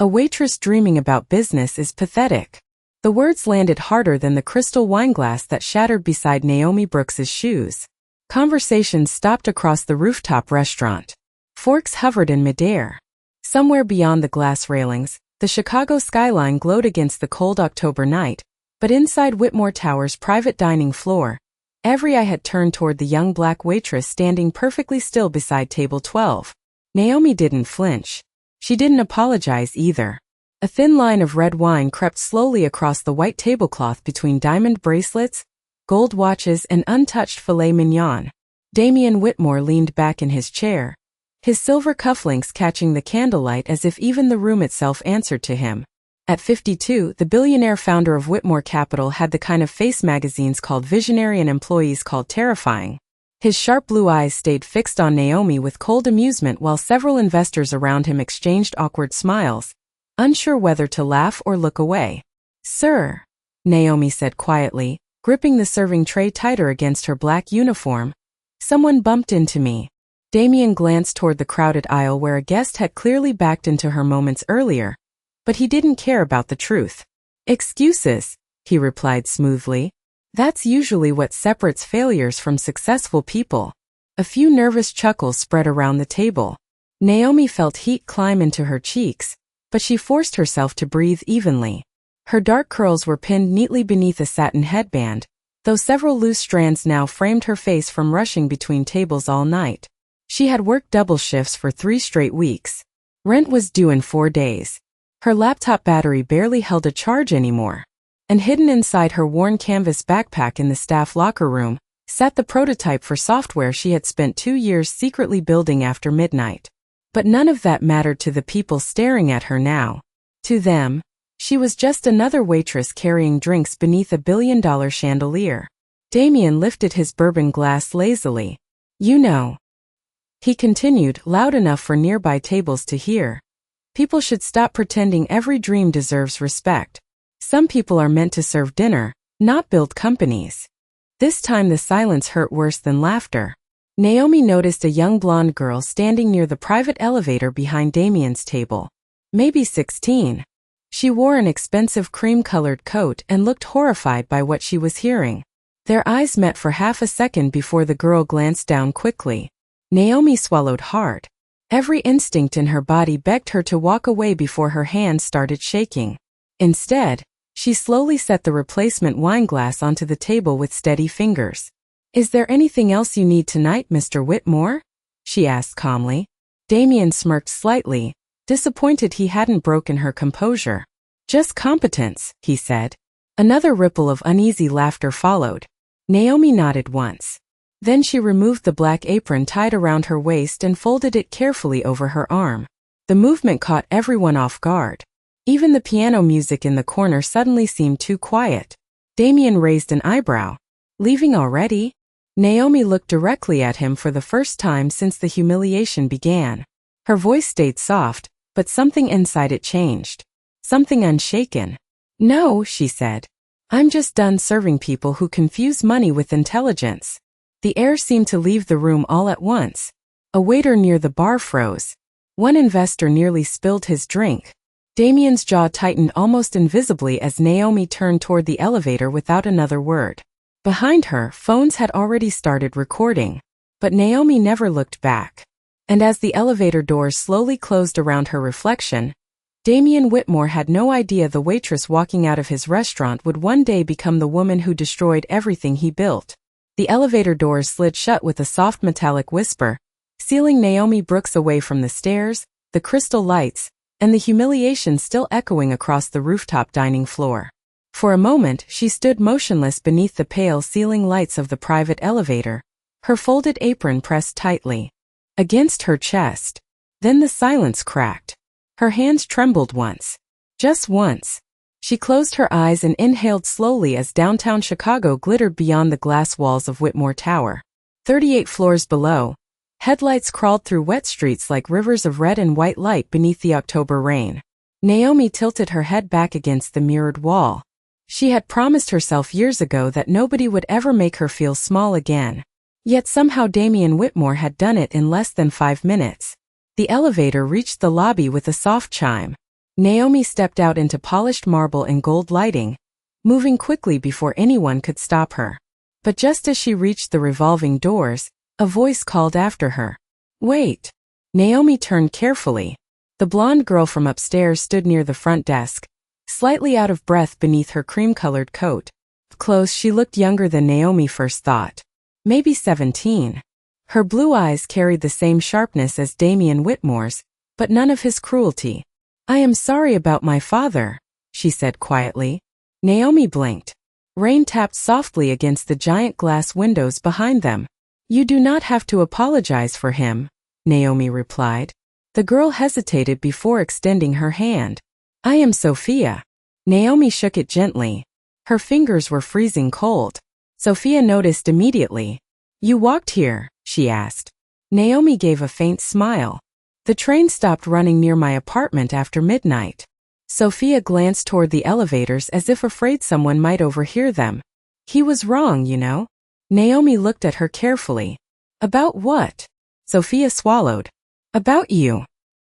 A waitress dreaming about business is pathetic. The words landed harder than the crystal wineglass that shattered beside Naomi Brooks's shoes. Conversations stopped across the rooftop restaurant. Forks hovered in midair. Somewhere beyond the glass railings, the Chicago skyline glowed against the cold October night, but inside Whitmore Tower's private dining floor, every eye had turned toward the young black waitress standing perfectly still beside table 12. Naomi didn't flinch. She didn't apologize either. A thin line of red wine crept slowly across the white tablecloth between diamond bracelets, gold watches, and untouched filet mignon. Damian Whitmore leaned back in his chair, his silver cufflinks catching the candlelight as if even the room itself answered to him. At 52, the billionaire founder of Whitmore Capital had the kind of face magazines called visionary and employees called terrifying. His sharp blue eyes stayed fixed on Naomi with cold amusement while several investors around him exchanged awkward smiles, unsure whether to laugh or look away. "Sir," Naomi said quietly, gripping the serving tray tighter against her black uniform, "someone bumped into me." Damian glanced toward the crowded aisle where a guest had clearly backed into her moments earlier, but he didn't care about the truth. "Excuses," he replied smoothly. "That's usually what separates failures from successful people." A few nervous chuckles spread around the table. Naomi felt heat climb into her cheeks, but she forced herself to breathe evenly. Her dark curls were pinned neatly beneath a satin headband, though several loose strands now framed her face from rushing between tables all night. She had worked double shifts for 3 straight weeks. Rent was due in 4 days. Her laptop battery barely held a charge anymore. And hidden inside her worn canvas backpack in the staff locker room sat the prototype for software she had spent 2 years secretly building after midnight. But none of that mattered to the people staring at her now. To them, she was just another waitress carrying drinks beneath a $1 billion chandelier. Damian lifted his bourbon glass lazily. "You know," he continued, loud enough for nearby tables to hear, "people should stop pretending every dream deserves respect. Some people are meant to serve dinner, not build companies." This time the silence hurt worse than laughter. Naomi noticed a young blonde girl standing near the private elevator behind Damian's table. Maybe 16. She wore an expensive cream-colored coat and looked horrified by what she was hearing. Their eyes met for half a second before the girl glanced down quickly. Naomi swallowed hard. Every instinct in her body begged her to walk away before her hands started shaking. Instead, she slowly set the replacement wineglass onto the table with steady fingers. "Is there anything else you need tonight, Mr. Whitmore?" she asked calmly. Damian smirked slightly, disappointed he hadn't broken her composure. "Just competence," he said. Another ripple of uneasy laughter followed. Naomi nodded once. Then she removed the black apron tied around her waist and folded it carefully over her arm. The movement caught everyone off guard. Even the piano music in the corner suddenly seemed too quiet. Damian raised an eyebrow. "Leaving already?" Naomi looked directly at him for the first time since the humiliation began. Her voice stayed soft, but something inside it changed. Something unshaken. "No," she said. "I'm just done serving people who confuse money with intelligence." The air seemed to leave the room all at once. A waiter near the bar froze. One investor nearly spilled his drink. Damian's jaw tightened almost invisibly as Naomi turned toward the elevator without another word. Behind her, phones had already started recording. But Naomi never looked back. And as the elevator doors slowly closed around her reflection, Damian Whitmore had no idea the waitress walking out of his restaurant would one day become the woman who destroyed everything he built. The elevator doors slid shut with a soft metallic whisper, sealing Naomi Brooks away from the stairs, the crystal lights, and the humiliation still echoing across the rooftop dining floor. For a moment, she stood motionless beneath the pale ceiling lights of the private elevator, her folded apron pressed tightly against her chest. Then the silence cracked. Her hands trembled once. Just once. She closed her eyes and inhaled slowly as downtown Chicago glittered beyond the glass walls of Whitmore Tower. 38 floors below, headlights crawled through wet streets like rivers of red and white light beneath the October rain. Naomi tilted her head back against the mirrored wall. She had promised herself years ago that nobody would ever make her feel small again. Yet somehow Damian Whitmore had done it in less than 5 minutes. The elevator reached the lobby with a soft chime. Naomi stepped out into polished marble and gold lighting, moving quickly before anyone could stop her. But just as she reached the revolving doors, a voice called after her. "Wait." Naomi turned carefully. The blonde girl from upstairs stood near the front desk, slightly out of breath beneath her cream-colored coat. Up close, she looked younger than Naomi first thought. Maybe 17. Her blue eyes carried the same sharpness as Damian Whitmore's, but none of his cruelty. "I am sorry about my father," she said quietly. Naomi blinked. Rain tapped softly against the giant glass windows behind them. "You do not have to apologize for him," Naomi replied. The girl hesitated before extending her hand. "I am Sophia." Naomi shook it gently. Her fingers were freezing cold. Sophia noticed immediately. "You walked here?" she asked. Naomi gave a faint smile. "The train stopped running near my apartment after midnight." Sophia glanced toward the elevators as if afraid someone might overhear them. "He was wrong, you know." Naomi looked at her carefully. "About what?" Sophia swallowed. "About you."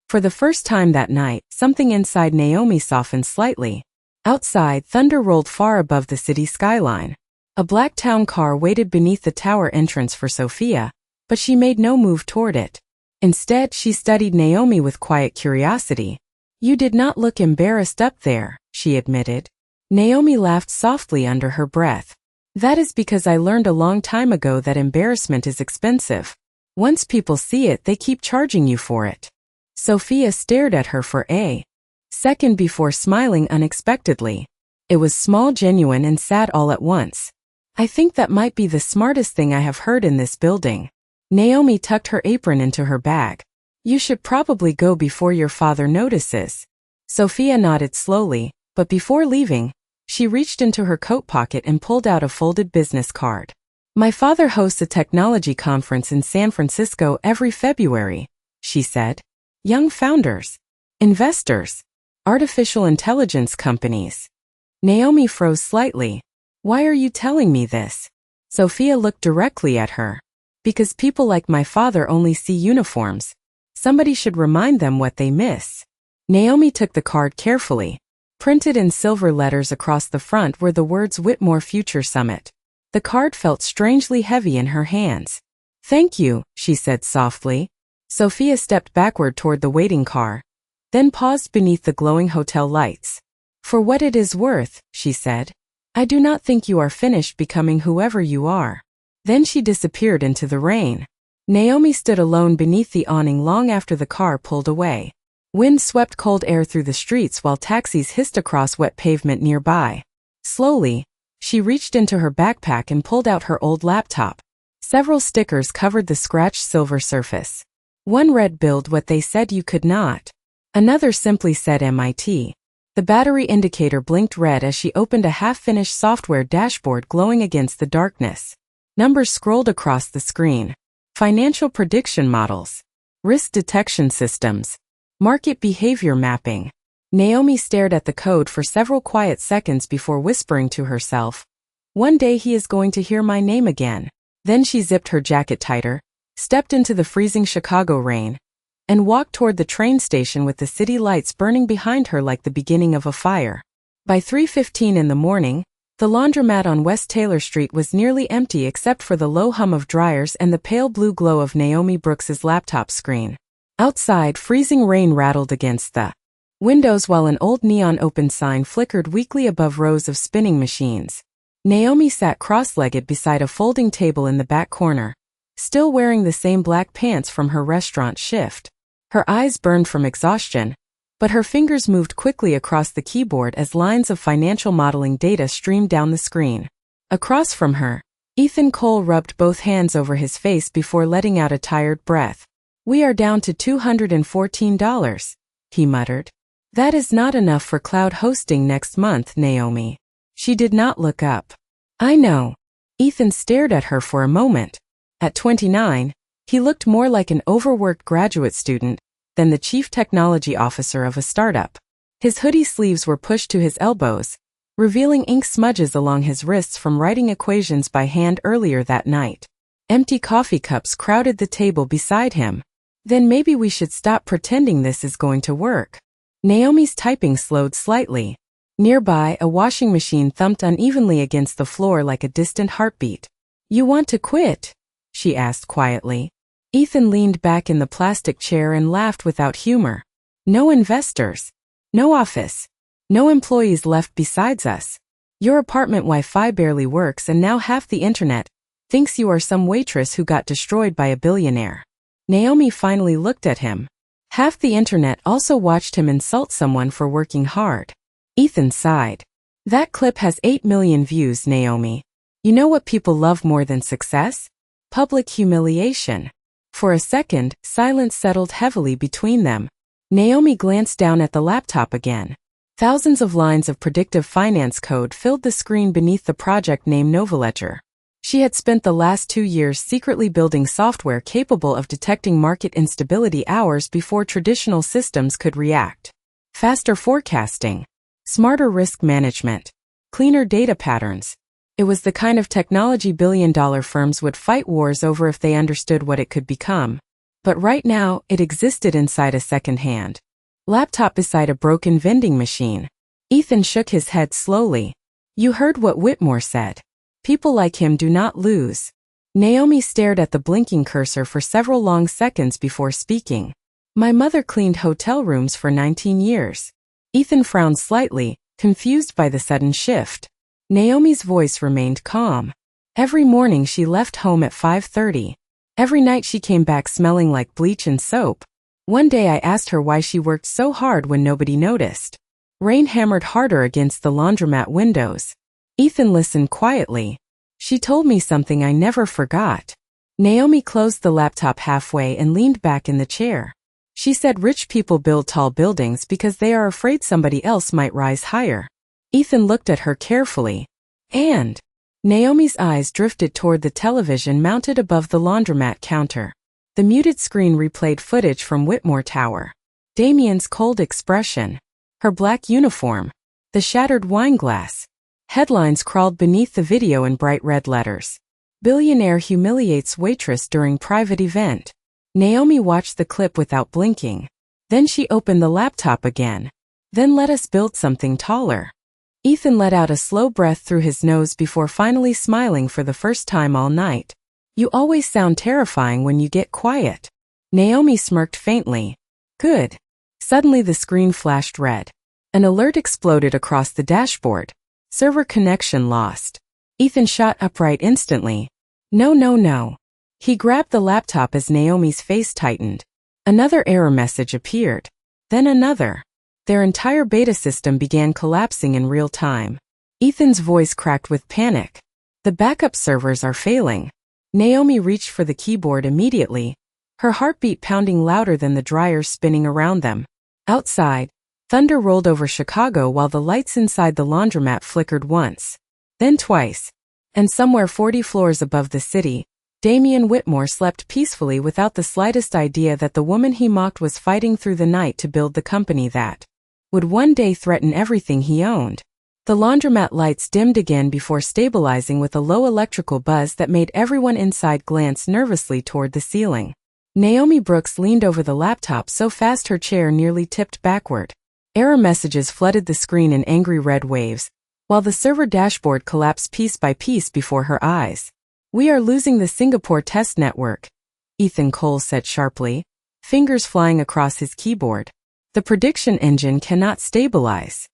For the first time that night, something inside Naomi softened slightly. Outside, thunder rolled far above the city skyline. A black town car waited beneath the tower entrance for Sophia, but she made no move toward it. Instead, she studied Naomi with quiet curiosity. "You did not look embarrassed up there," she admitted. Naomi laughed softly under her breath. "That is because I learned a long time ago that embarrassment is expensive. Once people see it, they keep charging you for it." Sophia stared at her for a second before smiling unexpectedly. It was small, genuine, and sad all at once. "I think that might be the smartest thing I have heard in this building." Naomi tucked her apron into her bag. "You should probably go before your father notices." Sophia nodded slowly, but before leaving, she reached into her coat pocket and pulled out a folded business card. "My father hosts a technology conference in San Francisco every February," she said. "Young founders, investors, artificial intelligence companies." Naomi froze slightly. "Why are you telling me this?" Sophia looked directly at her. "Because people like my father only see uniforms. Somebody should remind them what they miss." Naomi took the card carefully. Printed in silver letters across the front were the words Whitmore Future Summit. The card felt strangely heavy in her hands. "Thank you," she said softly. Sophia stepped backward toward the waiting car, then paused beneath the glowing hotel lights. "For what it is worth," she said, "I do not think you are finished becoming whoever you are." Then she disappeared into the rain. Naomi stood alone beneath the awning long after the car pulled away. Wind swept cold air through the streets while taxis hissed across wet pavement nearby. Slowly, she reached into her backpack and pulled out her old laptop. Several stickers covered the scratched silver surface. One read "Build what they said you could not." Another simply said MIT. The battery indicator blinked red as she opened a half-finished software dashboard glowing against the darkness. Numbers scrolled across the screen. Financial prediction models. Risk detection systems. Market behavior mapping. Naomi stared at the code for several quiet seconds before whispering to herself, "One day he is going to hear my name again." Then she zipped her jacket tighter, stepped into the freezing Chicago rain, and walked toward the train station with the city lights burning behind her like the beginning of a fire. By 3:15 in the morning, the laundromat on West Taylor Street was nearly empty except for the low hum of dryers and the pale blue glow of Naomi Brooks's laptop screen. Outside, freezing rain rattled against the windows while an old neon open sign flickered weakly above rows of spinning machines. Naomi sat cross-legged beside a folding table in the back corner, still wearing the same black pants from her restaurant shift. Her eyes burned from exhaustion, but her fingers moved quickly across the keyboard as lines of financial modeling data streamed down the screen. Across from her, Ethan Cole rubbed both hands over his face before letting out a tired breath. "We are down to $214, he muttered. "That is not enough for cloud hosting next month, Naomi." She did not look up. "I know." Ethan stared at her for a moment. At 29, he looked more like an overworked graduate student than the chief technology officer of a startup. His hoodie sleeves were pushed to his elbows, revealing ink smudges along his wrists from writing equations by hand earlier that night. Empty coffee cups crowded the table beside him. "Then maybe we should stop pretending this is going to work." Naomi's typing slowed slightly. Nearby, a washing machine thumped unevenly against the floor like a distant heartbeat. "You want to quit?" she asked quietly. Ethan leaned back in the plastic chair and laughed without humor. "No investors. No office. No employees left besides us. Your apartment Wi-Fi barely works and now half the internet thinks you are some waitress who got destroyed by a billionaire." Naomi finally looked at him. Half the internet also watched him insult someone for working hard. Ethan sighed. "That clip has 8 million views, Naomi. You know what people love more than success? Public humiliation." For a second, silence settled heavily between them. Naomi glanced down at the laptop again. Thousands of lines of predictive finance code filled the screen beneath the project name Novaledger. She had spent the last 2 years secretly building software capable of detecting market instability hours before traditional systems could react. Faster forecasting, smarter risk management, cleaner data patterns. It was the kind of technology billion-dollar firms would fight wars over if they understood what it could become. But right now, it existed inside a second-hand laptop beside a broken vending machine. Ethan shook his head slowly. "You heard what Whitmore said. People like him do not lose." Naomi stared at the blinking cursor for several long seconds before speaking. "My mother cleaned hotel rooms for 19 years. Ethan frowned slightly, confused by the sudden shift. Naomi's voice remained calm. "Every morning she left home at 5:30. Every night she came back smelling like bleach and soap. One day I asked her why she worked so hard when nobody noticed. Rain hammered harder against the laundromat windows. Ethan listened quietly. She told me something I never forgot." Naomi closed the laptop halfway and leaned back in the chair. "She said rich people build tall buildings because they are afraid somebody else might rise higher." Ethan looked at her carefully. "And?" Naomi's eyes drifted toward the television mounted above the laundromat counter. The muted screen replayed footage from Whitmore Tower. Damien's cold expression. Her black uniform. The shattered wine glass. Headlines crawled beneath the video in bright red letters. "Billionaire humiliates waitress during private event." Naomi watched the clip without blinking. Then she opened the laptop again. "Then let us build something taller." Ethan let out a slow breath through his nose before finally smiling for the first time all night. "You always sound terrifying when you get quiet." Naomi smirked faintly. "Good." Suddenly the screen flashed red. An alert exploded across the dashboard. "Server connection lost." Ethan shot upright instantly. "No, no, no." He grabbed the laptop as Naomi's face tightened. Another error message appeared. Then another. Their entire beta system began collapsing in real time. Ethan's voice cracked with panic. "The backup servers are failing." Naomi reached for the keyboard immediately, her heartbeat pounding louder than the dryers spinning around them. Outside, thunder rolled over Chicago while the lights inside the laundromat flickered once, then twice. And somewhere 40 floors above the city, Damien Whitmore slept peacefully without the slightest idea that the woman he mocked was fighting through the night to build the company that would one day threaten everything he owned. The laundromat lights dimmed again before stabilizing with a low electrical buzz that made everyone inside glance nervously toward the ceiling. Naomi Brooks leaned over the laptop so fast her chair nearly tipped backward. Error messages flooded the screen in angry red waves, while the server dashboard collapsed piece by piece before her eyes. "We are losing the Singapore test network," Ethan Cole said sharply, fingers flying across his keyboard. "The prediction engine cannot stabilize."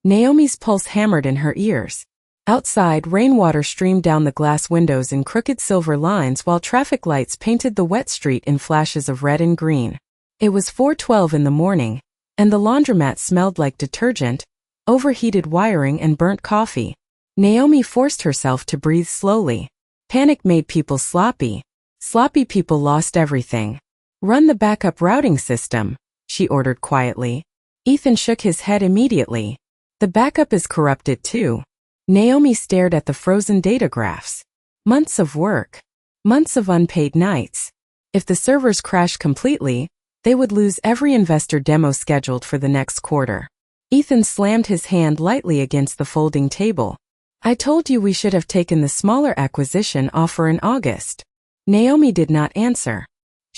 Naomi's pulse hammered in her ears. Outside, rainwater streamed down the glass windows in crooked silver lines while traffic lights painted the wet street in flashes of red and green. It was 4:12 in the morning, and the laundromat smelled like detergent, overheated wiring and burnt coffee. Naomi forced herself to breathe slowly. Panic made people sloppy. Sloppy people lost everything. "Run the backup routing system," she ordered quietly. Ethan shook his head immediately. "The backup is corrupted too." Naomi stared at the frozen data graphs. Months of work. Months of unpaid nights. If the servers crashed completely, they would lose every investor demo scheduled for the next quarter. Ethan slammed his hand lightly against the folding table. "I told you we should have taken the smaller acquisition offer in August." Naomi did not answer.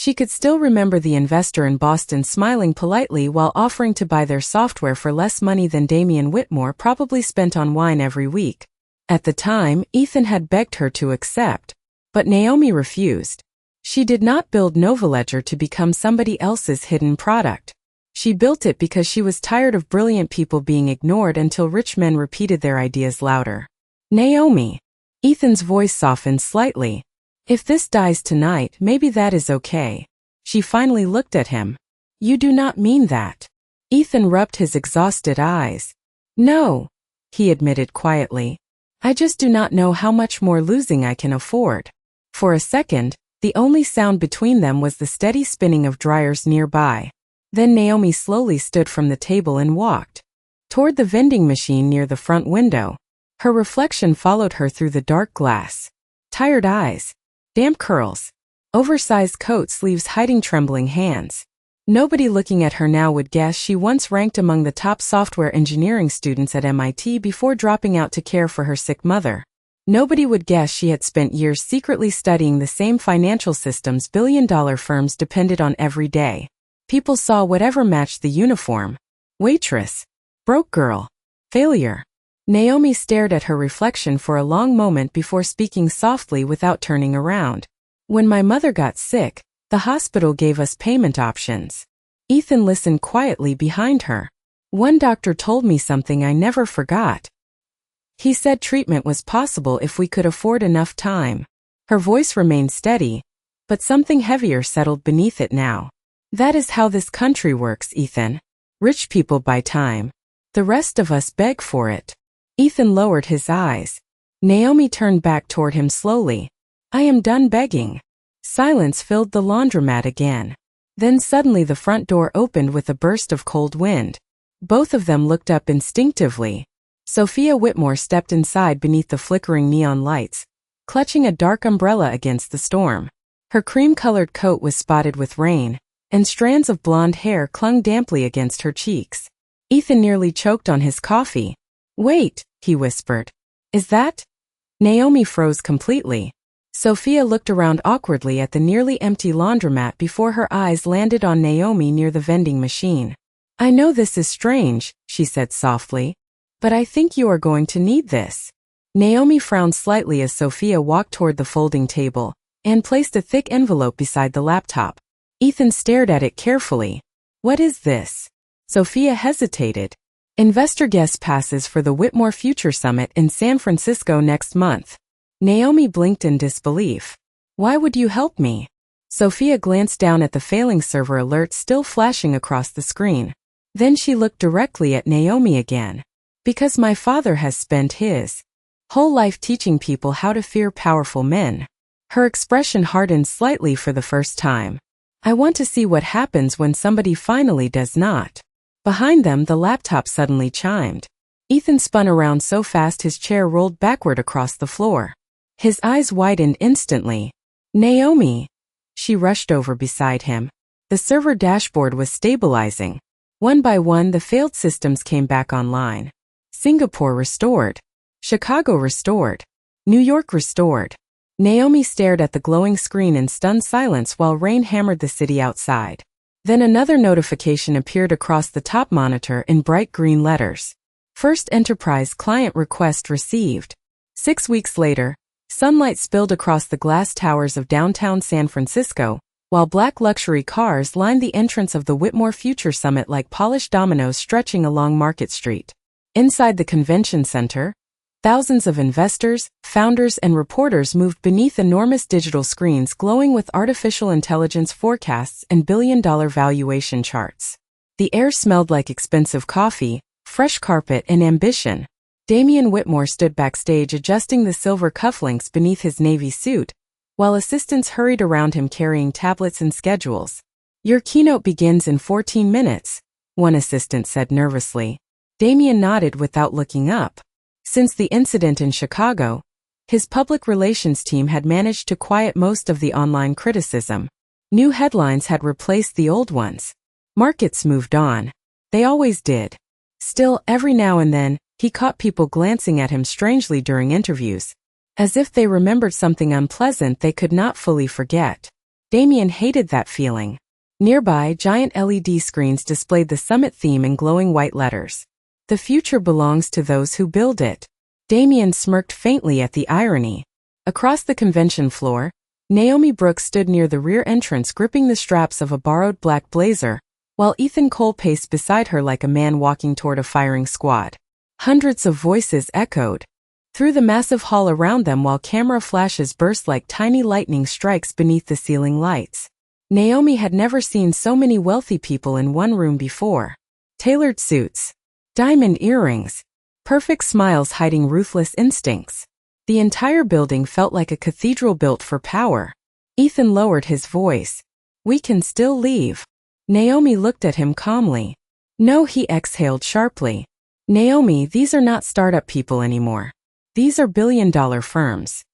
She could still remember the investor in Boston smiling politely while offering to buy their software for less money than Damian Whitmore probably spent on wine every week. At the time, Ethan had begged her to accept, but Naomi refused. She did not build Novaledger to become somebody else's hidden product. She built it because she was tired of brilliant people being ignored until rich men repeated their ideas louder. Naomi. Ethan's voice softened slightly. If this dies tonight, maybe that is okay. She finally looked at him. You do not mean that. Ethan rubbed his exhausted eyes. No, he admitted quietly. I just do not know how much more losing I can afford. For a second, the only sound between them was the steady spinning of dryers nearby. Then Naomi slowly stood from the table and walked toward the vending machine near the front window. Her reflection followed her through the dark glass. Tired eyes, damp curls, oversized coat sleeves hiding trembling hands. Nobody looking at her now would guess she once ranked among the top software engineering students at MIT before dropping out to care for her sick mother. Nobody would guess she had spent years secretly studying the same financial systems billion-dollar firms depended on every day. People saw whatever matched the uniform. Waitress. Broke girl. Failure. Naomi stared at her reflection for a long moment before speaking softly without turning around. When my mother got sick, the hospital gave us payment options. Ethan listened quietly behind her. One doctor told me something I never forgot. He said treatment was possible if we could afford enough time. Her voice remained steady, but something heavier settled beneath it now. That is how this country works, Ethan. Rich people buy time. The rest of us beg for it. Ethan lowered his eyes. Naomi turned back toward him slowly. I am done begging. Silence filled the laundromat again. Then suddenly the front door opened with a burst of cold wind. Both of them looked up instinctively. Sophia Whitmore stepped inside beneath the flickering neon lights, clutching a dark umbrella against the storm. Her cream-colored coat was spotted with rain, and strands of blonde hair clung damply against her cheeks. Ethan nearly choked on his coffee. Wait, he whispered. Is that? Naomi froze completely. Sophia looked around awkwardly at the nearly empty laundromat before her eyes landed on Naomi near the vending machine. I know this is strange, she said softly, but I think you are going to need this. Naomi frowned slightly as Sophia walked toward the folding table and placed a thick envelope beside the laptop. Ethan stared at it carefully. What is this? Sophia hesitated. Investor guest passes for the Whitmore Future Summit in San Francisco next month. Naomi blinked in disbelief. Why would you help me? Sophia glanced down at the failing server alert still flashing across the screen. Then she looked directly at Naomi again. Because my father has spent his whole life teaching people how to fear powerful men. Her expression hardened slightly for the first time. I want to see what happens when somebody finally does not. Behind them, the laptop suddenly chimed. Ethan spun around so fast his chair rolled backward across the floor. His eyes widened instantly. Naomi. She rushed over beside him. The server dashboard was stabilizing. One by one, the failed systems came back online. Singapore restored. Chicago restored. New York restored. Naomi stared at the glowing screen in stunned silence while rain hammered the city outside. Then another notification appeared across the top monitor in bright green letters. First Enterprise client request received. 6 weeks later, sunlight spilled across the glass towers of downtown San Francisco, while black luxury cars lined the entrance of the Whitmore Future Summit like polished dominoes stretching along Market Street. Inside the convention center, thousands of investors, founders, and reporters moved beneath enormous digital screens glowing with artificial intelligence forecasts and billion-dollar valuation charts. The air smelled like expensive coffee, fresh carpet, and ambition. Damian Whitmore stood backstage adjusting the silver cufflinks beneath his navy suit, while assistants hurried around him carrying tablets and schedules. Your keynote begins in 14 minutes, one assistant said nervously. Damian nodded without looking up. Since the incident in Chicago, his public relations team had managed to quiet most of the online criticism. New headlines had replaced the old ones. Markets moved on. They always did. Still, every now and then, he caught people glancing at him strangely during interviews, as if they remembered something unpleasant they could not fully forget. Damien hated that feeling. Nearby, giant LED screens displayed the summit theme in glowing white letters. The future belongs to those who build it. Damien smirked faintly at the irony. Across the convention floor, Naomi Brooks stood near the rear entrance gripping the straps of a borrowed black blazer, while Ethan Cole paced beside her like a man walking toward a firing squad. Hundreds of voices echoed through the massive hall around them while camera flashes burst like tiny lightning strikes beneath the ceiling lights. Naomi had never seen so many wealthy people in one room before. Tailored suits, diamond earrings, perfect smiles hiding ruthless instincts. The entire building felt like a cathedral built for power. Ethan lowered his voice. "We can still leave." Naomi looked at him calmly. "No," he exhaled sharply. "Naomi, these are not startup people anymore. These are billion-dollar firms."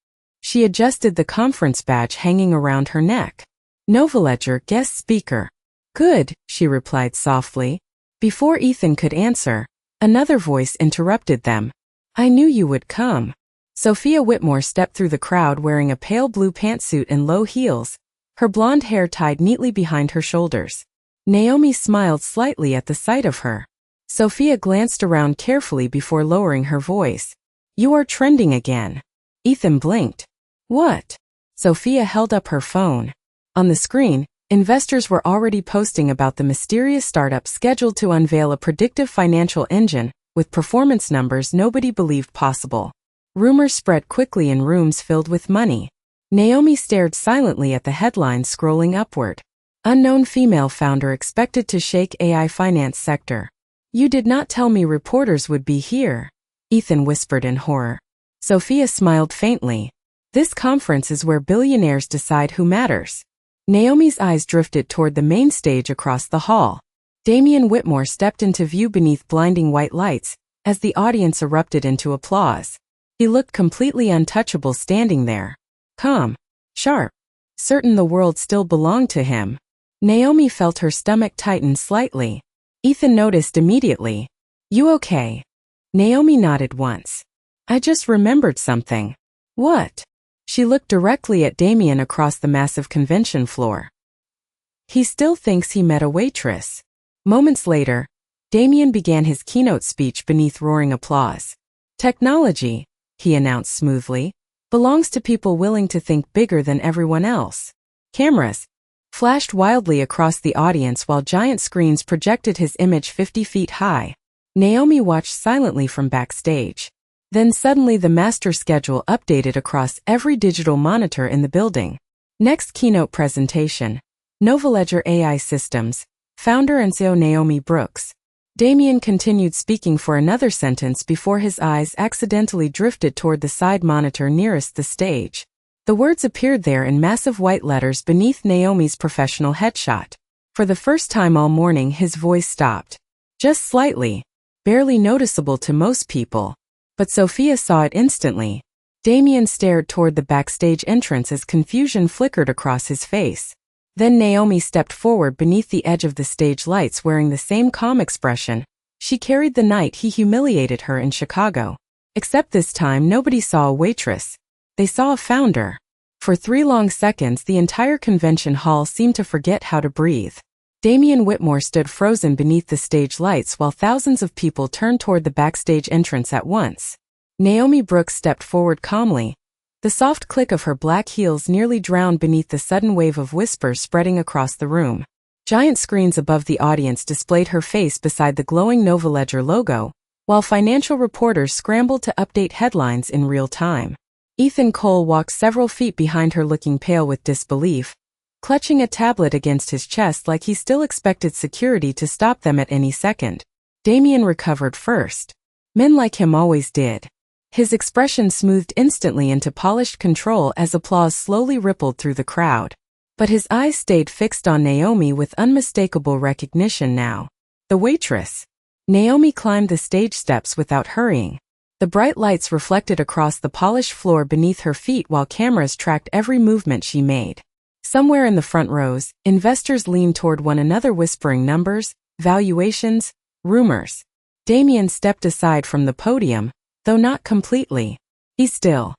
She adjusted the conference badge hanging around her neck. "Novaledger guest speaker." "Good," she replied softly. Before Ethan could answer, another voice interrupted them. "I knew you would come." Sophia Whitmore stepped through the crowd wearing a pale blue pantsuit and low heels, her blonde hair tied neatly behind her shoulders. Naomi smiled slightly at the sight of her. Sophia glanced around carefully before lowering her voice. "You are trending again." Ethan blinked. "What?" Sophia held up her phone. On the screen, investors were already posting about the mysterious startup scheduled to unveil a predictive financial engine with performance numbers nobody believed possible. Rumors spread quickly in rooms filled with money. Naomi stared silently at the headlines scrolling upward. Unknown female founder expected to shake AI finance sector. "You did not tell me reporters would be here," Ethan whispered in horror. Sophia smiled faintly. "This conference is where billionaires decide who matters." Naomi's eyes drifted toward the main stage across the hall. Damien Whitmore stepped into view beneath blinding white lights as the audience erupted into applause. He looked completely untouchable standing there. Calm, sharp, certain the world still belonged to him. Naomi felt her stomach tighten slightly. Ethan noticed immediately. "You okay?" Naomi nodded once. "I just remembered something." "What?" She looked directly at Damien across the massive convention floor. "He still thinks he met a waitress." Moments later, Damien began his keynote speech beneath roaring applause. "Technology," he announced smoothly, "belongs to people willing to think bigger than everyone else." Cameras flashed wildly across the audience while giant screens projected his image 50 feet high. Naomi watched silently from backstage. Then suddenly the master schedule updated across every digital monitor in the building. Next keynote presentation. Novaledger AI Systems, founder and CEO Naomi Brooks. Damien continued speaking for another sentence before his eyes accidentally drifted toward the side monitor nearest the stage. The words appeared there in massive white letters beneath Naomi's professional headshot. For the first time all morning his voice stopped. Just slightly, barely noticeable to most people. But Sophia saw it instantly. Damien stared toward the backstage entrance as confusion flickered across his face. Then Naomi stepped forward beneath the edge of the stage lights wearing the same calm expression. She carried the night he humiliated her in Chicago. Except this time nobody saw a waitress. They saw a founder. For 3 long seconds the entire convention hall seemed to forget how to breathe. Damien Whitmore stood frozen beneath the stage lights while thousands of people turned toward the backstage entrance at once. Naomi Brooks stepped forward calmly. The soft click of her black heels nearly drowned beneath the sudden wave of whispers spreading across the room. Giant screens above the audience displayed her face beside the glowing Novaledger logo, while financial reporters scrambled to update headlines in real time. Ethan Cole walked several feet behind her looking pale with disbelief, clutching a tablet against his chest like he still expected security to stop them at any second. Damien recovered first. Men like him always did. His expression smoothed instantly into polished control as applause slowly rippled through the crowd. But his eyes stayed fixed on Naomi with unmistakable recognition now. The waitress. Naomi climbed the stage steps without hurrying. The bright lights reflected across the polished floor beneath her feet while cameras tracked every movement she made. Somewhere in the front rows, investors leaned toward one another whispering numbers, valuations, rumors. Damien stepped aside from the podium, though not completely. He still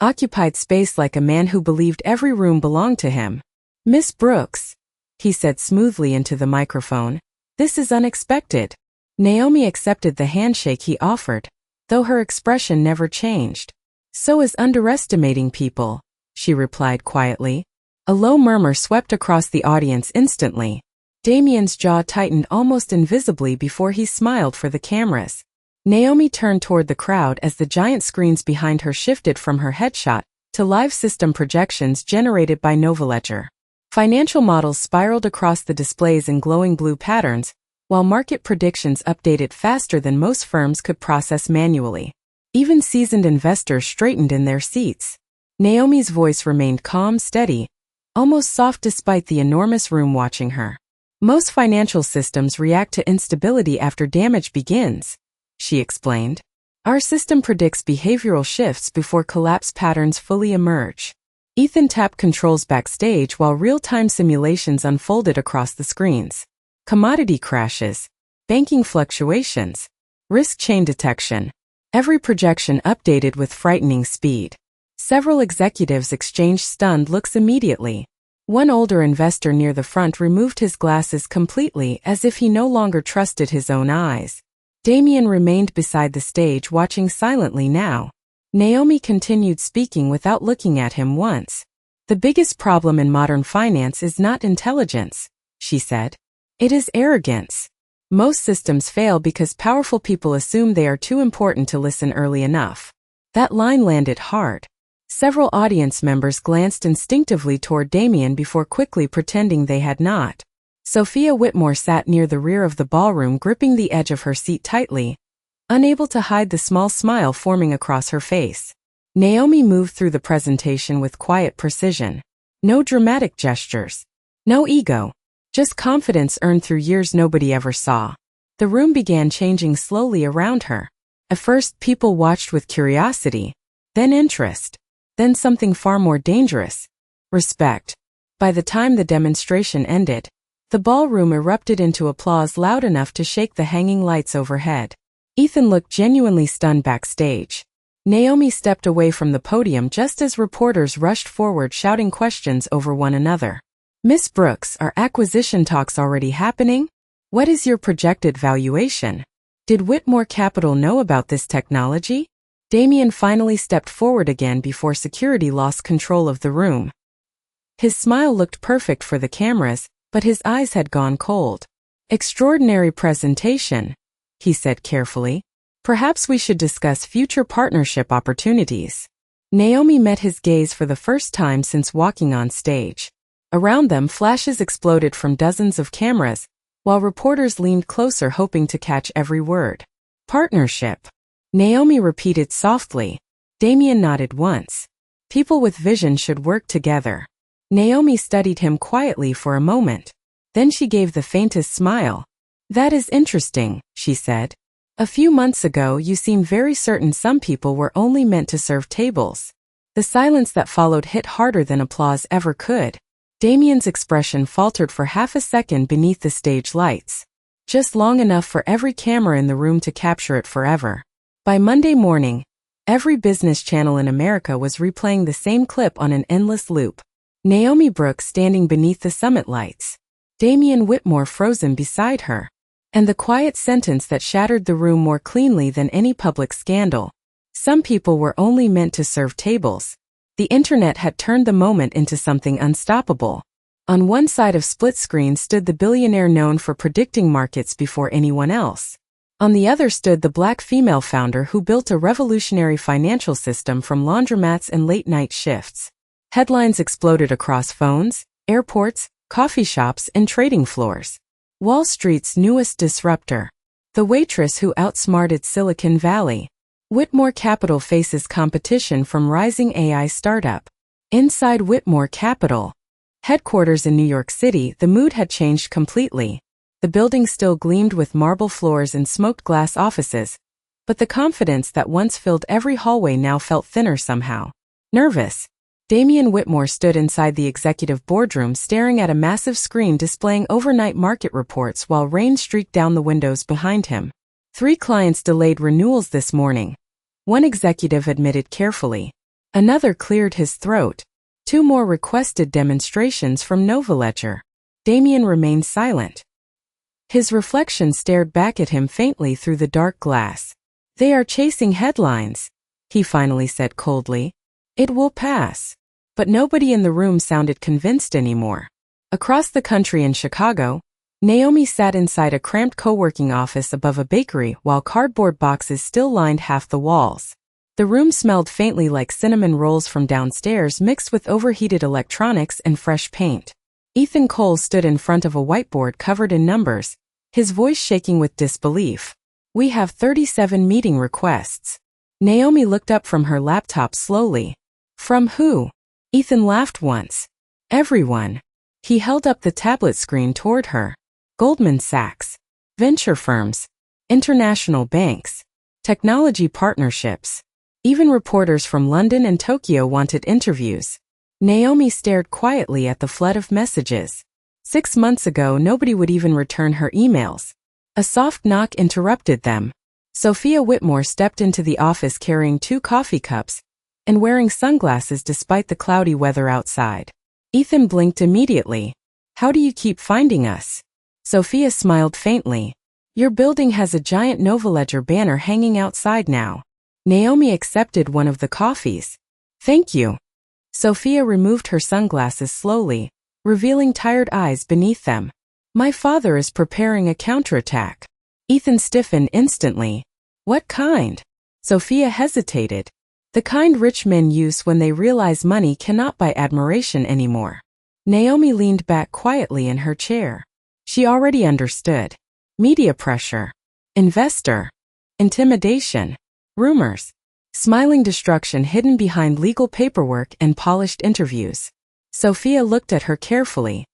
occupied space like a man who believed every room belonged to him. "Miss Brooks," he said smoothly into the microphone, "this is unexpected." Naomi accepted the handshake he offered, though her expression never changed. "So is underestimating people," she replied quietly. A low murmur swept across the audience instantly. Damien's jaw tightened almost invisibly before he smiled for the cameras. Naomi turned toward the crowd as the giant screens behind her shifted from her headshot to live system projections generated by Novaledger. Financial models spiraled across the displays in glowing blue patterns, while market predictions updated faster than most firms could process manually. Even seasoned investors straightened in their seats. Naomi's voice remained calm, steady, almost soft despite the enormous room watching her. "Most financial systems react to instability after damage begins," she explained. "Our system predicts behavioral shifts before collapse patterns fully emerge." Ethan tapped controls backstage while real-time simulations unfolded across the screens. Commodity crashes, banking fluctuations, risk chain detection. Every projection updated with frightening speed. Several executives exchanged stunned looks immediately. One older investor near the front removed his glasses completely as if he no longer trusted his own eyes. Damien remained beside the stage watching silently now. Naomi continued speaking without looking at him once. "The biggest problem in modern finance is not intelligence," she said. "It is arrogance. Most systems fail because powerful people assume they are too important to listen early enough." That line landed hard. Several audience members glanced instinctively toward Damien before quickly pretending they had not. Sophia Whitmore sat near the rear of the ballroom, gripping the edge of her seat tightly, unable to hide the small smile forming across her face. Naomi moved through the presentation with quiet precision. No dramatic gestures. No ego. Just confidence earned through years nobody ever saw. The room began changing slowly around her. At first, people watched with curiosity, then interest, then something far more dangerous: respect. By the time the demonstration ended, the ballroom erupted into applause loud enough to shake the hanging lights overhead. Ethan looked genuinely stunned backstage. Naomi stepped away from the podium just as reporters rushed forward shouting questions over one another. "Miss Brooks, are acquisition talks already happening? What is your projected valuation? Did Whitmore Capital know about this technology?" Damien finally stepped forward again before security lost control of the room. His smile looked perfect for the cameras, but his eyes had gone cold. "Extraordinary presentation," he said carefully. "Perhaps we should discuss future partnership opportunities." Naomi met his gaze for the first time since walking on stage. Around them, flashes exploded from dozens of cameras, while reporters leaned closer hoping to catch every word. "Partnership," Naomi repeated softly. Damien nodded once. "People with vision should work together." Naomi studied him quietly for a moment. Then she gave the faintest smile. "That is interesting," she said. "A few months ago you seemed very certain some people were only meant to serve tables." The silence that followed hit harder than applause ever could. Damien's expression faltered for half a second beneath the stage lights. Just long enough for every camera in the room to capture it forever. By Monday morning, every business channel in America was replaying the same clip on an endless loop. Naomi Brooks standing beneath the summit lights. Damien Whitmore frozen beside her. And the quiet sentence that shattered the room more cleanly than any public scandal: some people were only meant to serve tables. The internet had turned the moment into something unstoppable. On one side of split screen stood the billionaire known for predicting markets before anyone else. On the other stood the black female founder who built a revolutionary financial system from laundromats and late-night shifts. Headlines exploded across phones, airports, coffee shops, and trading floors. Wall Street's newest disruptor. The waitress who outsmarted Silicon Valley. Whitmore Capital faces competition from rising AI startup. Inside Whitmore Capital, headquarters in New York City, the mood had changed completely. The building still gleamed with marble floors and smoked glass offices, but the confidence that once filled every hallway now felt thinner somehow. Nervous, Damien Whitmore stood inside the executive boardroom staring at a massive screen displaying overnight market reports while rain streaked down the windows behind him. 3 clients delayed renewals this morning. One executive admitted carefully. Another cleared his throat. 2 more requested demonstrations from Novaledger. Damien remained silent. His reflection stared back at him faintly through the dark glass. They are chasing headlines, he finally said coldly. It will pass. But nobody in the room sounded convinced anymore. Across the country in Chicago, Naomi sat inside a cramped co-working office above a bakery while cardboard boxes still lined half the walls. The room smelled faintly like cinnamon rolls from downstairs mixed with overheated electronics and fresh paint. Ethan Cole stood in front of a whiteboard covered in numbers, his voice shaking with disbelief. We have 37 meeting requests. Naomi looked up from her laptop slowly. From who? Ethan laughed once. Everyone. He held up the tablet screen toward her. Goldman Sachs. Venture firms. International banks. Technology partnerships. Even reporters from London and Tokyo wanted interviews. Naomi stared quietly at the flood of messages. 6 months ago, nobody would even return her emails. A soft knock interrupted them. Sophia Whitmore stepped into the office carrying 2 coffee cups and wearing sunglasses despite the cloudy weather outside. Ethan blinked immediately. How do you keep finding us? Sophia smiled faintly. Your building has a giant Novaledger banner hanging outside now. Naomi accepted one of the coffees. Thank you. Sophia removed her sunglasses slowly, revealing tired eyes beneath them. My father is preparing a counterattack. Ethan stiffened instantly. What kind? Sophia hesitated. The kind rich men use when they realize money cannot buy admiration anymore. Naomi leaned back quietly in her chair. She already understood. Media pressure. Investor. Intimidation. Rumors. Smiling destruction hidden behind legal paperwork and polished interviews. Sophia looked at her carefully.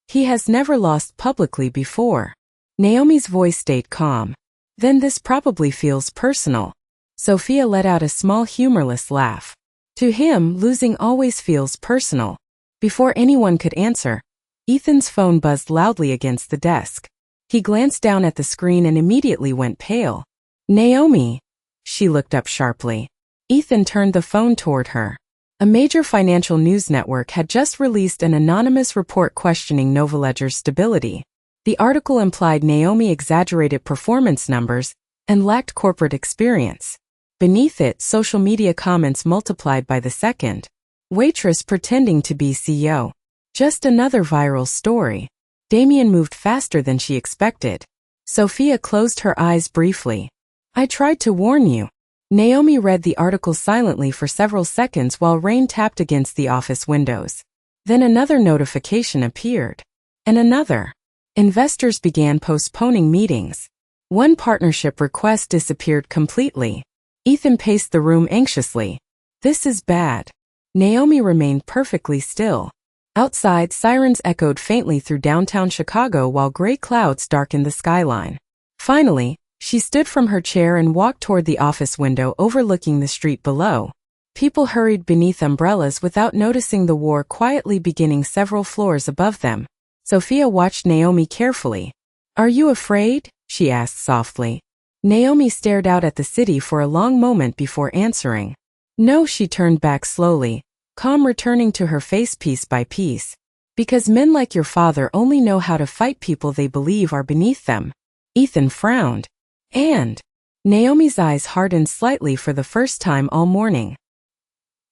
He has never lost publicly before. Naomi's voice stayed calm. Then this probably feels personal. Sophia let out a small humorless laugh. To him, losing always feels personal. Before anyone could answer, Ethan's phone buzzed loudly against the desk. He glanced down at the screen and immediately went pale. Naomi. She looked up sharply. Ethan turned the phone toward her. A major financial news network had just released an anonymous report questioning Novaledger's stability. The article implied Naomi exaggerated performance numbers and lacked corporate experience. Beneath it, social media comments multiplied by the second. Waitress pretending to be CEO. Just another viral story. Damien moved faster than she expected. Sophia closed her eyes briefly. I tried to warn you. Naomi read the article silently for several seconds while rain tapped against the office windows. Then another notification appeared. And another. Investors began postponing meetings. One partnership request disappeared completely. Ethan paced the room anxiously. This is bad. Naomi remained perfectly still. Outside, sirens echoed faintly through downtown Chicago while gray clouds darkened the skyline. Finally, she stood from her chair and walked toward the office window overlooking the street below. People hurried beneath umbrellas without noticing the war quietly beginning several floors above them. Sophia watched Naomi carefully. Are you afraid? She asked softly. Naomi stared out at the city for a long moment before answering. No, she turned back slowly, calm returning to her face piece by piece. Because men like your father only know how to fight people they believe are beneath them. Ethan frowned. And Naomi's eyes hardened slightly for the first time all morning.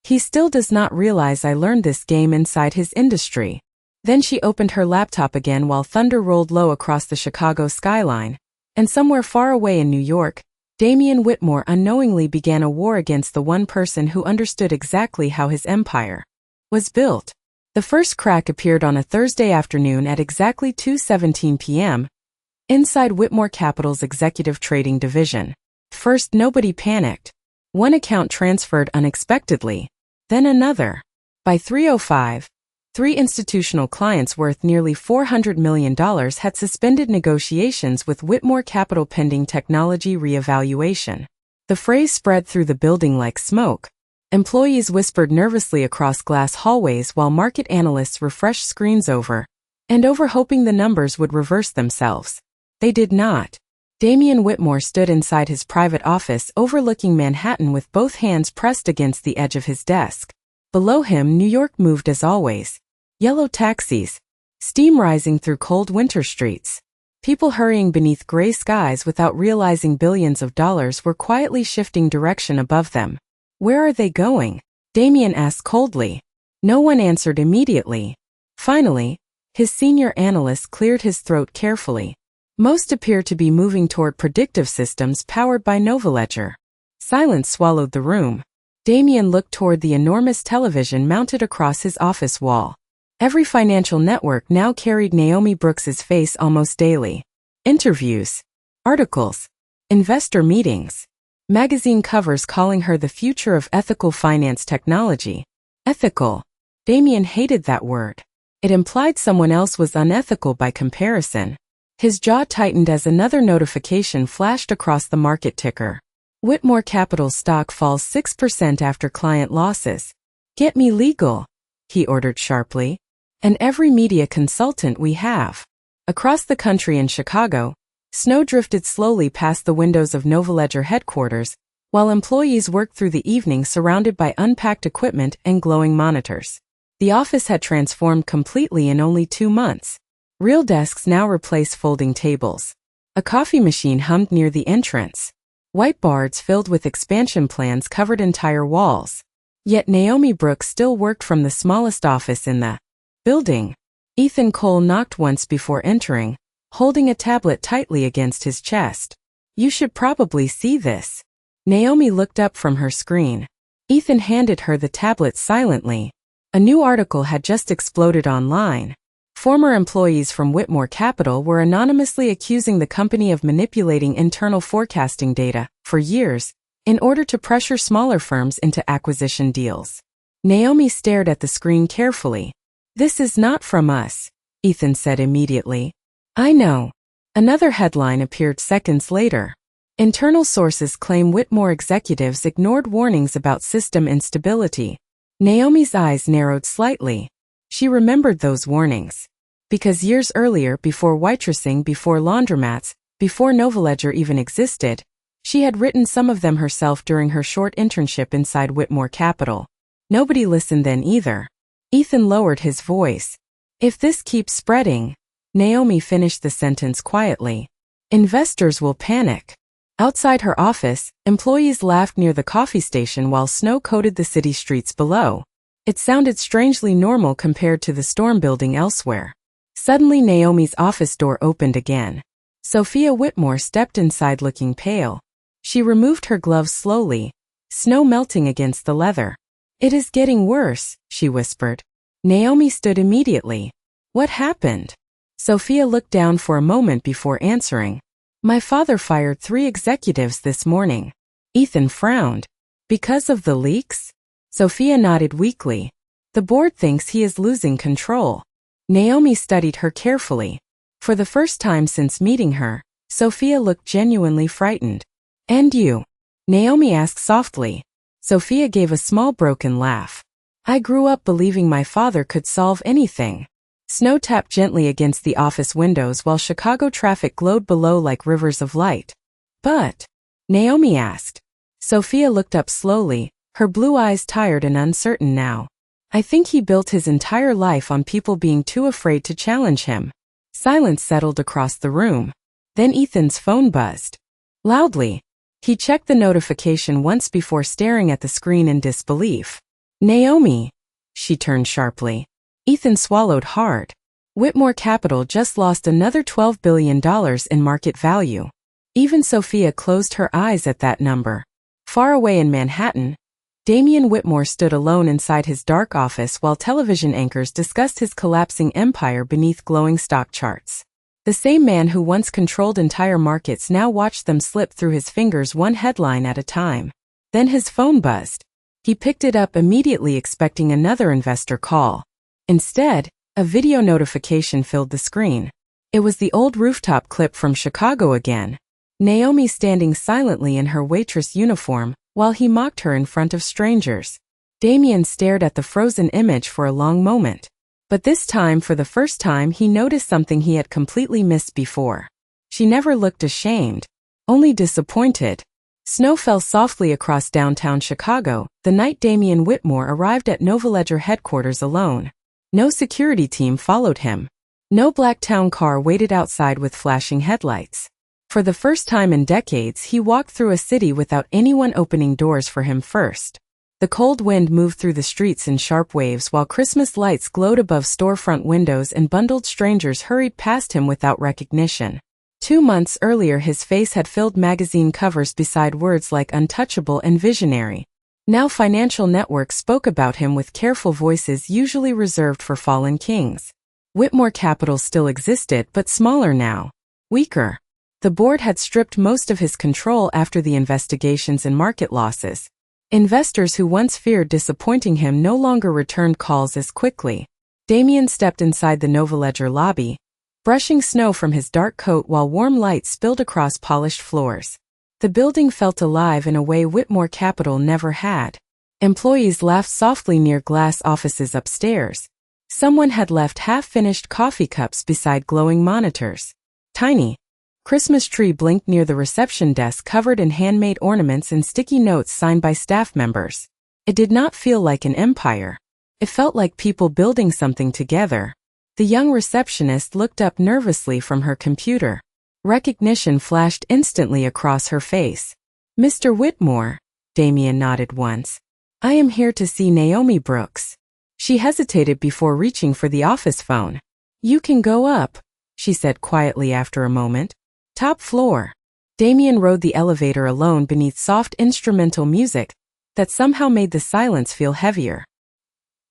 He still does not realize I learned this game inside his industry. Then she opened her laptop again while thunder rolled low across the Chicago skyline. And somewhere far away in New York, Damien Whitmore unknowingly began a war against the one person who understood exactly how his empire was built. The first crack appeared on a Thursday afternoon at exactly 2:17 p.m. inside Whitmore Capital's executive trading division. First, nobody panicked. One account transferred unexpectedly. Then another. By 3:05, 3 institutional clients worth nearly $400 million had suspended negotiations with Whitmore Capital pending technology reevaluation. The phrase spread through the building like smoke. Employees whispered nervously across glass hallways while market analysts refreshed screens over and over, hoping the numbers would reverse themselves. They did not. Damien Whitmore stood inside his private office overlooking Manhattan with both hands pressed against the edge of his desk. Below him, New York moved as always. Yellow taxis. Steam rising through cold winter streets. People hurrying beneath gray skies without realizing billions of dollars were quietly shifting direction above them. Where are they going? Damien asked coldly. No one answered immediately. Finally, his senior analyst cleared his throat carefully. Most appear to be moving toward predictive systems powered by Novaledger. Silence swallowed the room. Damien looked toward the enormous television mounted across his office wall. Every financial network now carried Naomi Brooks's face almost daily. Interviews, articles, investor meetings, magazine covers calling her the future of ethical finance technology. Ethical. Damien hated that word. It implied someone else was unethical by comparison. His jaw tightened as another notification flashed across the market ticker. Whitmore Capital stock falls 6% after client losses. Get me legal, he ordered sharply. And every media consultant we have. Across the country in Chicago, snow drifted slowly past the windows of Novaledger headquarters, while employees worked through the evening surrounded by unpacked equipment and glowing monitors. The office had transformed completely in only 2 months. Real desks now replace folding tables. A coffee machine hummed near the entrance. Whiteboards filled with expansion plans covered entire walls. Yet Naomi Brooks still worked from the smallest office in the building. Ethan Cole knocked once before entering, holding a tablet tightly against his chest. You should probably see this. Naomi looked up from her screen. Ethan handed her the tablet silently. A new article had just exploded online. Former employees from Whitmore Capital were anonymously accusing the company of manipulating internal forecasting data, for years, in order to pressure smaller firms into acquisition deals. Naomi stared at the screen carefully. This is not from us, Ethan said immediately. I know. Another headline appeared seconds later. Internal sources claim Whitmore executives ignored warnings about system instability. Naomi's eyes narrowed slightly. She remembered those warnings. Because years earlier, before waitressing, before laundromats, before Novaledger even existed, she had written some of them herself during her short internship inside Whitmore Capital. Nobody listened then either. Ethan lowered his voice. If this keeps spreading, Naomi finished the sentence quietly. Investors will panic. Outside her office, employees laughed near the coffee station while snow coated the city streets below. It sounded strangely normal compared to the storm building elsewhere. Suddenly Naomi's office door opened again. Sophia Whitmore stepped inside looking pale. She removed her gloves slowly, snow melting against the leather. It is getting worse, she whispered. Naomi stood immediately. What happened? Sophia looked down for a moment before answering. My father fired 3 executives this morning. Ethan frowned. Because of the leaks? Sophia nodded weakly. The board thinks he is losing control. Naomi studied her carefully. For the first time since meeting her, Sophia looked genuinely frightened. And you? Naomi asked softly. Sophia gave a small broken laugh. I grew up believing my father could solve anything. Snow tapped gently against the office windows while Chicago traffic glowed below like rivers of light. But? Naomi asked. Sophia looked up slowly, her blue eyes tired and uncertain now. I think he built his entire life on people being too afraid to challenge him. Silence settled across the room. Then Ethan's phone buzzed. Loudly. He checked the notification once before staring at the screen in disbelief. Naomi. She turned sharply. Ethan swallowed hard. Whitmore Capital just lost another $12 billion in market value. Even Sophia closed her eyes at that number. Far away in Manhattan, Damien Whitmore stood alone inside his dark office while television anchors discussed his collapsing empire beneath glowing stock charts. The same man who once controlled entire markets now watched them slip through his fingers one headline at a time. Then his phone buzzed. He picked it up immediately expecting another investor call. Instead, a video notification filled the screen. It was the old rooftop clip from Chicago again. Naomi standing silently in her waitress uniform, while he mocked her in front of strangers. Damien stared at the frozen image for a long moment. But this time, for the first time, he noticed something he had completely missed before. She never looked ashamed, only disappointed. Snow fell softly across downtown Chicago the night Damian Whitmore arrived at Novaledger headquarters alone. No security team followed him. No black town car waited outside with flashing headlights. For the first time in decades, he walked through a city without anyone opening doors for him first. The cold wind moved through the streets in sharp waves while Christmas lights glowed above storefront windows and bundled strangers hurried past him without recognition. 2 months earlier, his face had filled magazine covers beside words like untouchable and visionary. Now financial networks spoke about him with careful voices usually reserved for fallen kings. Whitmore Capital still existed, but smaller now. Weaker. The board had stripped most of his control after the investigations and market losses. Investors who once feared disappointing him no longer returned calls as quickly. Damian stepped inside the Novaledger lobby, brushing snow from his dark coat while warm light spilled across polished floors. The building felt alive in a way Whitmore Capital never had. Employees laughed softly near glass offices upstairs. Someone had left half-finished coffee cups beside glowing monitors. Tiny Christmas tree blinked near the reception desk covered in handmade ornaments and sticky notes signed by staff members. It did not feel like an empire. It felt like people building something together. The young receptionist looked up nervously from her computer. Recognition flashed instantly across her face. "Mr. Whitmore," Damian nodded once. "I am here to see Naomi Brooks." She hesitated before reaching for the office phone. "You can go up," she said quietly after a moment. "Top floor." Damian rode the elevator alone beneath soft instrumental music that somehow made the silence feel heavier.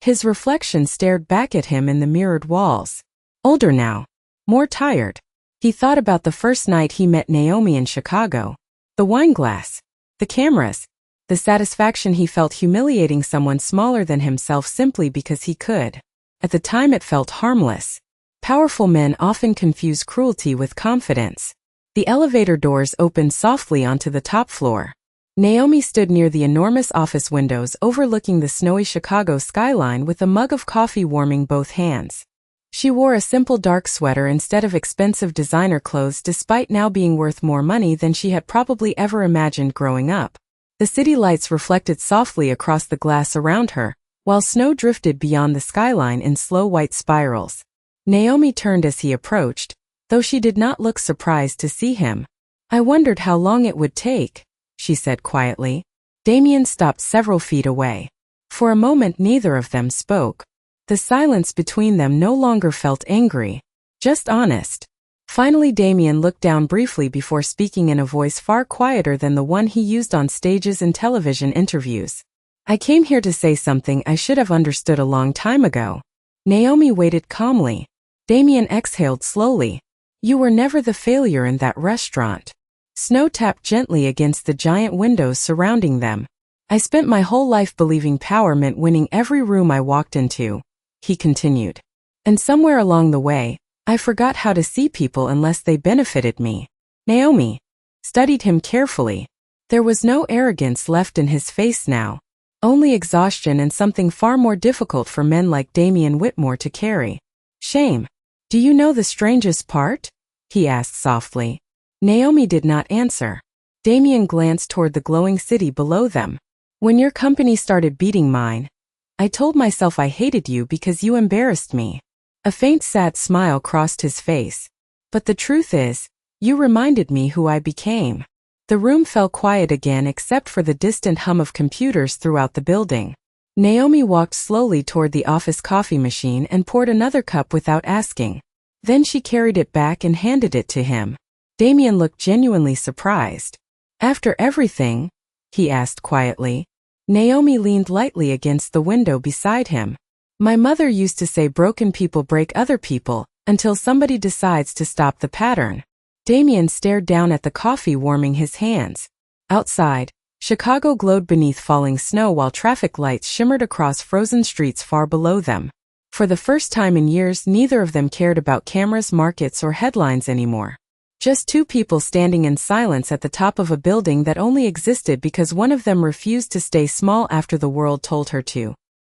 His reflection stared back at him in the mirrored walls. Older now. More tired. He thought about the first night he met Naomi in Chicago. The wine glass. The cameras. The satisfaction he felt humiliating someone smaller than himself simply because he could. At the time it felt harmless. Powerful men often confuse cruelty with confidence. The elevator doors opened softly onto the top floor. Naomi stood near the enormous office windows overlooking the snowy Chicago skyline with a mug of coffee warming both hands. She wore a simple dark sweater instead of expensive designer clothes despite now being worth more money than she had probably ever imagined growing up. The city lights reflected softly across the glass around her, while snow drifted beyond the skyline in slow white spirals. Naomi turned as he approached, though she did not look surprised to see him. "I wondered how long it would take," she said quietly. Damian stopped several feet away. For a moment neither of them spoke. The silence between them no longer felt angry, just honest. Finally Damian looked down briefly before speaking in a voice far quieter than the one he used on stages and television interviews. "I came here to say something I should have understood a long time ago." Naomi waited calmly. Damian exhaled slowly. "You were never the failure in that restaurant." Snow tapped gently against the giant windows surrounding them. "I spent my whole life believing power meant winning every room I walked into," he continued. "And somewhere along the way, I forgot how to see people unless they benefited me." Naomi studied him carefully. There was no arrogance left in his face now, only exhaustion and something far more difficult for men like Damian Whitmore to carry. "Shame. Do you know the strangest part?" he asked softly. Naomi did not answer. Damian glanced toward the glowing city below them. "When your company started beating mine, I told myself I hated you because you embarrassed me." A faint sad smile crossed his face. "But the truth is, you reminded me who I became." The room fell quiet again except for the distant hum of computers throughout the building. Naomi walked slowly toward the office coffee machine and poured another cup without asking. Then she carried it back and handed it to him. Damian looked genuinely surprised. "After everything?" he asked quietly. Naomi leaned lightly against the window beside him. "My mother used to say broken people break other people, until somebody decides to stop the pattern." Damian stared down at the coffee warming his hands. Outside, Chicago glowed beneath falling snow while traffic lights shimmered across frozen streets far below them. For the first time in years, neither of them cared about cameras, markets, or headlines anymore. Just two people standing in silence at the top of a building that only existed because one of them refused to stay small after the world told her to.